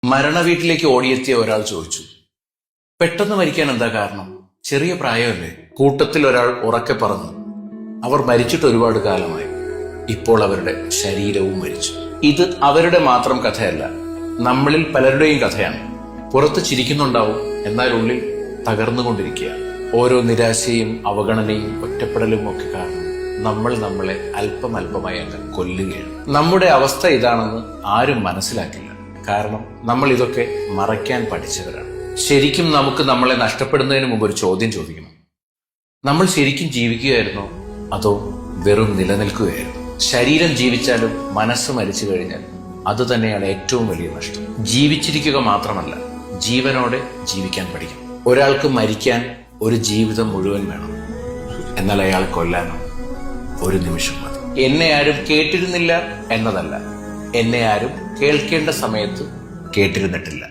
മരണവീട്ടിലേക്ക് ഓടിയെത്തിയ ഒരാൾ ചോദിച്ചു, പെട്ടെന്ന് മരിക്കാൻ എന്താ കാരണം? ചെറിയ പ്രായമല്ലേ? കൂട്ടത്തിൽ ഒരാൾ ഉറക്കെ പറഞ്ഞു, അവർ മരിച്ചിട്ട് ഒരുപാട് കാലമായി, ഇപ്പോൾ അവരുടെ ശരീരവും മരിച്ചു. ഇത് അവരുടെ മാത്രം കഥയല്ല, നമ്മളിൽ പലരുടെയും കഥയാണ്. പുറത്ത് ചിരിക്കുന്നുണ്ടാവും, എന്നാൽ ഉള്ളിൽ തകർന്നുകൊണ്ടിരിക്കുക. ഓരോ നിരാശയും അവഗണനയും ഒറ്റപ്പെടലും ഒക്കെ കാരണം നമ്മൾ നമ്മളെ അല്പമായി അങ്ങ് കൊല്ലുകയാണ്. നമ്മുടെ അവസ്ഥ ഇതാണെന്ന് ആരും മനസ്സിലാക്കില്ല. കാരണം നമ്മൾ ഇതൊക്കെ മറയ്ക്കാൻ പഠിച്ചവരാണ്. ശരിക്കും നമുക്ക് നമ്മളെ നഷ്ടപ്പെടുന്നതിന് മുമ്പ് ഒരു ചോദ്യം ചോദിക്കണം. നമ്മൾ ശരിക്കും ജീവിക്കുകയായിരുന്നോ അതോ വെറും നിലനിൽക്കുകയായിരുന്നു? ശരീരം ജീവിച്ചാലും മനസ്സ് മരിച്ചു കഴിഞ്ഞാൽ അത് തന്നെയാണ് ഏറ്റവും വലിയ നഷ്ടം. ജീവിച്ചിരിക്കുക മാത്രമല്ല, ജീവനോടെ ജീവിക്കാൻ പഠിക്കണം. ഒരാൾക്ക് മരിക്കാൻ ഒരു ജീവിതം മുഴുവൻ വേണം, എന്നാൽ അയാളെ കൊല്ലാനോ ഒരു നിമിഷം മതി. എന്നെ ആരും കേട്ടിരുന്നില്ല എന്നതല്ല, എന്നെ ആരും കേൾക്കേണ്ട സമയത്ത് കേട്ടിരുന്നിട്ടില്ല.